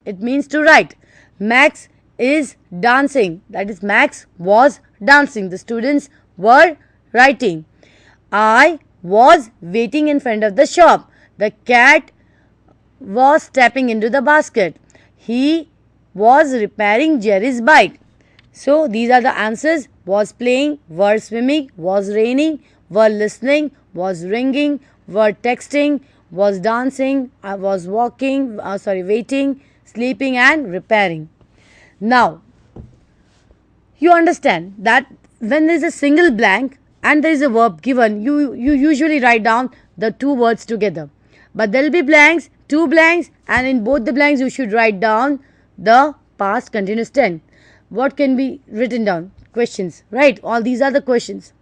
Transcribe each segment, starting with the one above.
It means to write. Max is dancing. That is, Max was dancing. The students were writing. I was waiting in front of the shop. The cat was stepping into the basket. He was repairing Jerry's bike. So these are the answers. Was playing, were swimming, was raining, were listening, was ringing, were texting, was dancing, was walking, waiting, sleeping and repairing. Now, you understand that when there is a single blank and there is a verb given, you usually write down the two words together. But there will be blanks, two blanks, and in both the blanks you should write down the past continuous tense. What can be written down? Questions, right? All these are the questions.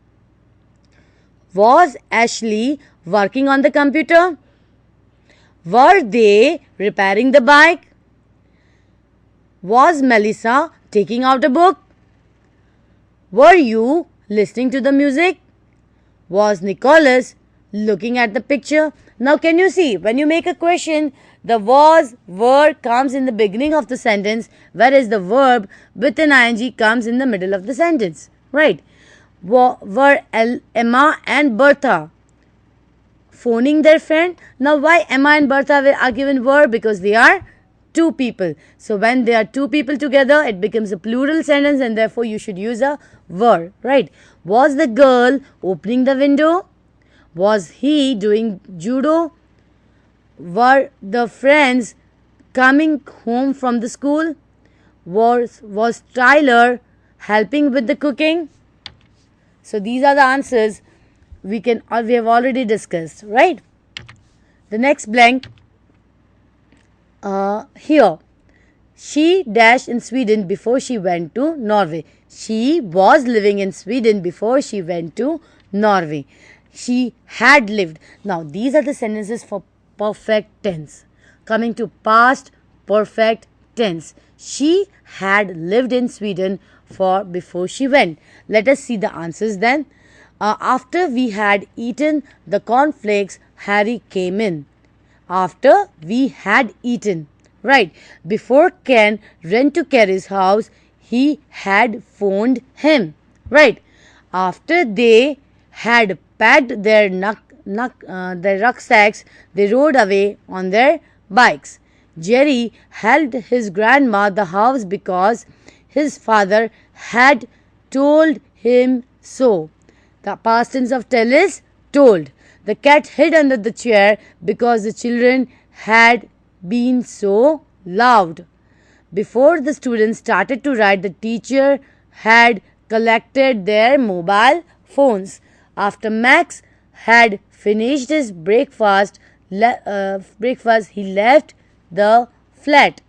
Was Ashley working on the computer? Were they repairing the bike? Was Melissa taking out a book? Were you listening to the music? Was Nicholas looking at the picture? Now can you see, when you make a question, the was, were comes in the beginning of the sentence, whereas the verb with an ing comes in the middle of the sentence. Right? Were Emma and Bertha phoning their friend? Now why Emma and Bertha are given were? Because they are two people. So when there are two people together, it becomes a plural sentence and therefore you should use a were. Right? Was the girl opening the window? Was he doing judo? Were the friends coming home from the school? Was Tyler helping with the cooking? So these are the answers we have already discussed, right? The next blank here. She dashed in Sweden before she went to Norway. She was living in Sweden before she went to Norway. She had lived. Now these are the sentences for perfect tense. Coming to past perfect tense. She had lived in Sweden before she went. Let us see the answers then. After we had eaten the cornflakes, Harry came in. After we had eaten. Right. Before Ken went to Carrie's house, he had phoned him. Right. After they had packed their rucksacks, they rode away on their bikes. Jerry helped his grandma the house because his father had told him so. The past tense of tell is told. The cat hid under the chair because the children had been so loud. Before the students started to write, the teacher had collected their mobile phones. After Max had finished his breakfast, he left the flat.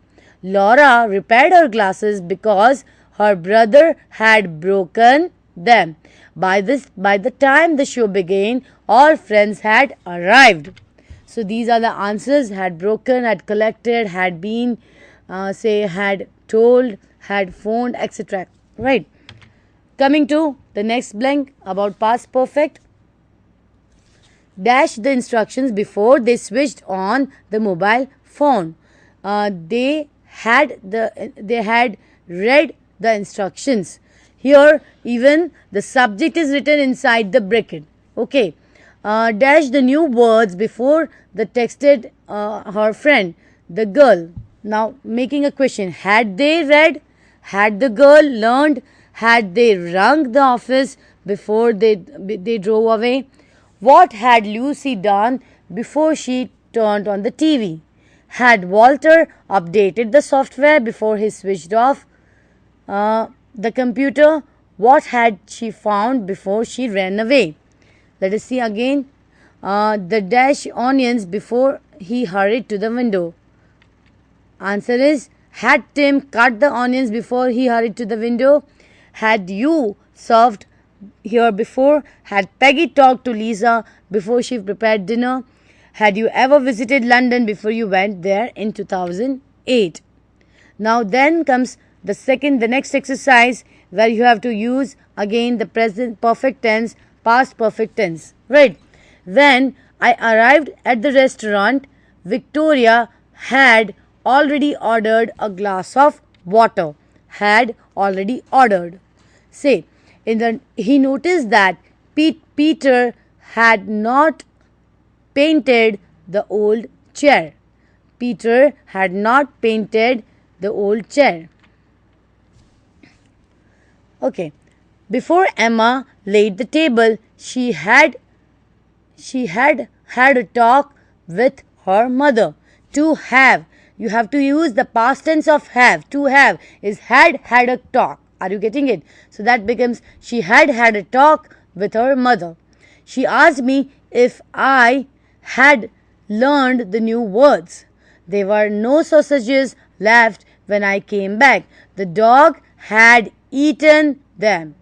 Laura repaired her glasses because her brother had broken them. By the time the show began, all friends had arrived. So these are the answers: had broken, had collected, had been, had told, had phoned, etc. Right. Coming to the next blank about past perfect. Dash the instructions before they switched on the mobile phone. They had read the instructions. Here even the subject is written inside the bracket. Okay. Dash the new words before the texted her friend, the girl. Now making a question. Had they read? Had the girl learned? Had they rung the office before they drove away? What had Lucy done before she turned on the TV? Had Walter updated the software before he switched off the computer? What had she found before she ran away? Let us see again. The dash onions before he hurried to the window. Answer is, had Tim cut the onions before he hurried to the window? Had you served here before? Had Peggy talked to Lisa before she prepared dinner? Had you ever visited London before you went there in 2008? Now then comes the next exercise where you have to use again the present perfect tense, past perfect tense. Right. When I arrived at the restaurant, Victoria had already ordered a glass of water. Had already ordered. Say, he noticed that Peter had not painted the old chair. Peter had not painted the old chair. Okay. Before Emma laid the table, she had had a talk with her mother. To have. You have to use the past tense of have. To have is had a talk. Are you getting it? So that becomes she had had a talk with her mother. She asked me if I had learned the new words. There were no sausages left when I came back. The dog had eaten them.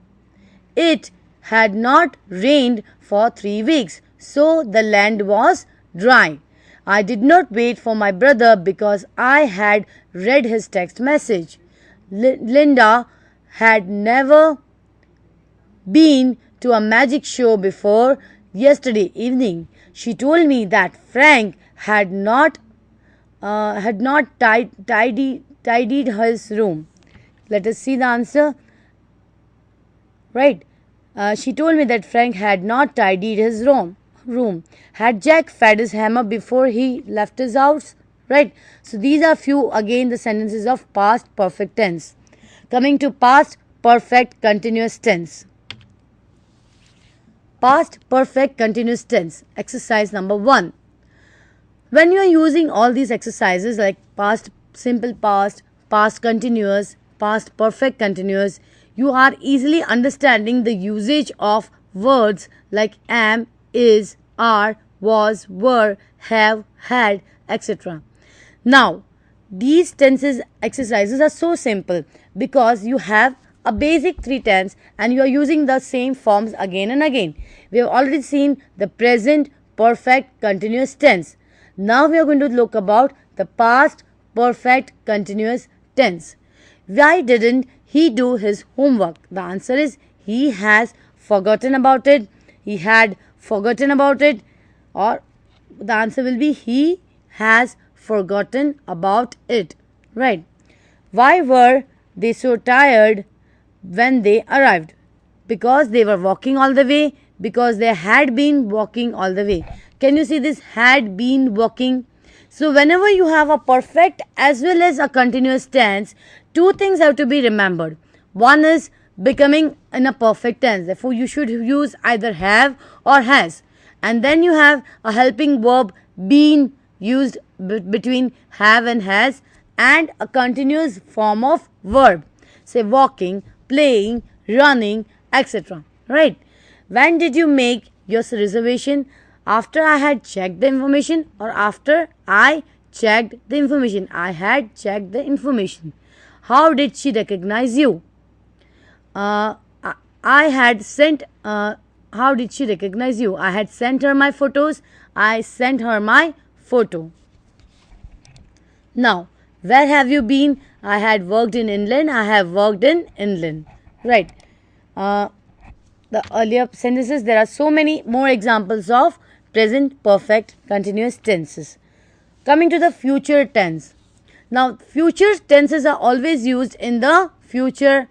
It had not rained for 3 weeks, so the land was dry. I did not wait for my brother because I had read his text message. Linda had never been to a magic show before yesterday evening. She told me that Frank had not tidied his room. Let us see the answer. Right. She told me that Frank had not tidied his room. Had Jack fed his hammer before he left his house? Right. So these are few again the sentences of past perfect tense. Coming to past perfect continuous tense. Past perfect continuous tense. Exercise number 1. When you are using all these exercises like past simple past, past continuous, past perfect continuous, you are easily understanding the usage of words like am, is, are, was, were, have, had, etc. Now, these tenses exercises are so simple because you have a basic 3 tense and you are using the same forms again and again. We have already seen the present perfect continuous tense. Now we are going to look about the past perfect continuous tense. Why didn't he do his homework? The answer is he has forgotten about it. He had forgotten about it, or the answer will be he has forgotten about it. Right. Why were they so tired when they arrived? Because they were walking all the way, because they had been walking all the way. Can you see this had been walking? So whenever you have a perfect as well as a continuous tense, 2 things have to be remembered. One is becoming in a perfect tense. Therefore, you should use either have or has. And then you have a helping verb been used between have and has, and a continuous form of verb. Say walking, playing, running, etc. Right? When did you make your reservation? After I had checked the information or after I checked the information? I had checked the information. How did she recognize you? I had sent. How did she recognize you? I had sent her my photos. I sent her my photo. Now, where have you been? I had worked in England. I have worked in England. Right. The earlier sentences, there are so many more examples of present perfect continuous tenses. Coming to the future tense. Now, future tenses are always used in the future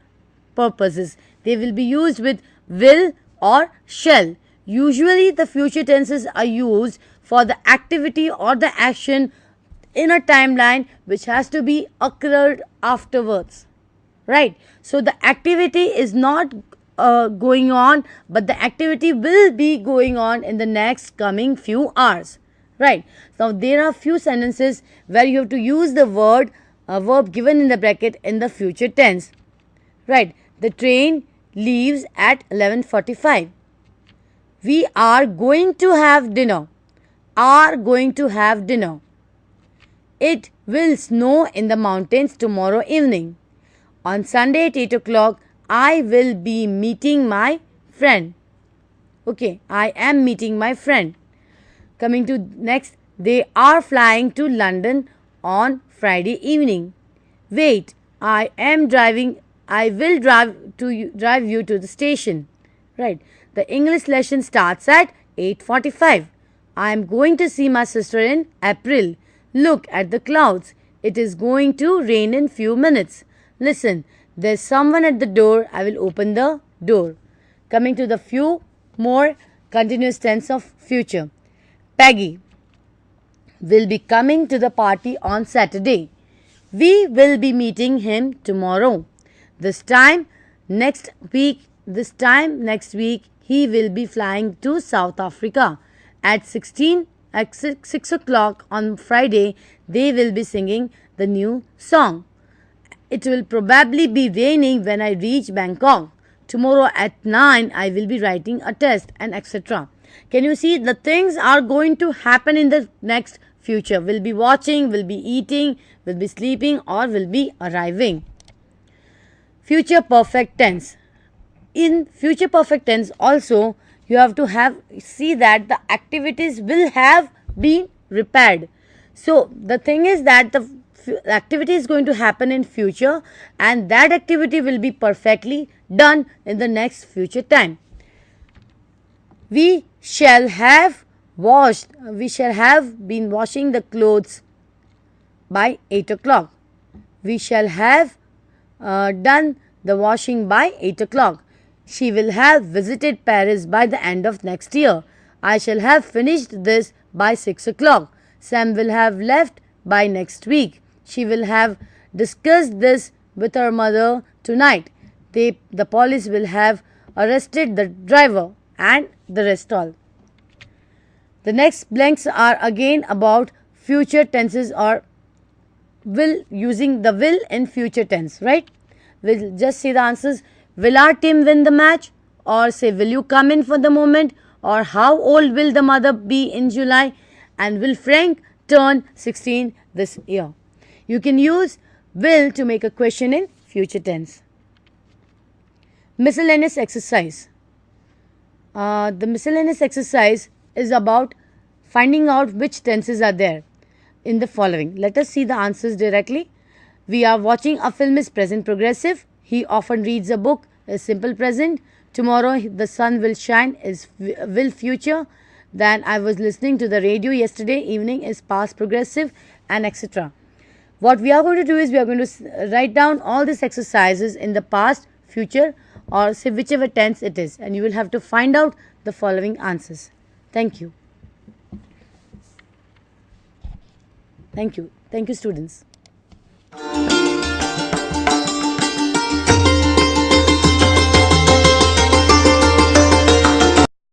purposes. They will be used with will or shall. Usually, the future tenses are used for the activity or the action in a timeline which has to be occurred afterwards. Right. So, the activity is not going on, but the activity will be going on in the next coming few hours. Right. Now, there are few sentences where you have to use the verb given in the bracket in the future tense. Right. The train leaves at 11:45. We are going to have dinner. Are going to have dinner. It will snow in the mountains tomorrow evening. On Sunday at 8 o'clock, I will be meeting my friend. Okay, I am meeting my friend. Coming to next, they are flying to London on Friday evening. Wait, I will drive you to the station. Right. The English lesson starts at 8:45. I am going to see my sister in April. Look at the clouds. It is going to rain in few minutes. Listen, there's someone at the door. I will open the door. Coming to the few more continuous tense of future. Peggy will be coming to the party on Saturday. We will be meeting him tomorrow. This time next week, he will be flying to South Africa. At 6 o'clock on Friday, they will be singing the new song. It will probably be raining when I reach Bangkok. Tomorrow at 9, I will be writing a test, and etc. Can you see the things are going to happen in the next future? Will be watching, will be eating, will be sleeping, or will be arriving. Future perfect tense. In future perfect tense also, you have to see that the activities will have been repaired. So the thing is that the activity is going to happen in future, and that activity will be perfectly done in the next future time. We shall have been washing the clothes by 8 o'clock. We shall have done the washing by 8 o'clock. She will have visited Paris by the end of next year. I shall have finished this by 6 o'clock. Sam will have left by next week. She will have discussed this with her mother tonight. The police will have arrested the driver, and the rest all. The next blanks are again about future tenses or will, using the will in future tense, right? We'll just see the answers. Will our team win the match? Or say, will you come in for the moment? Or how old will the mother be in July? And will Frank turn 16 this year? You can use will to make a question in future tense. Miscellaneous exercise. The miscellaneous exercise is about finding out which tenses are there in the following. Let us see the answers directly. We are watching a film is present progressive. He often reads a book is simple present. Tomorrow the sun will shine is will future. Then I was listening to the radio yesterday evening is past progressive, and etc. What we are going to do is we are going to write down all these exercises in the past, future, or say whichever tense it is, and you will have to find out the following answers. Thank you. Thank you. Thank you, students.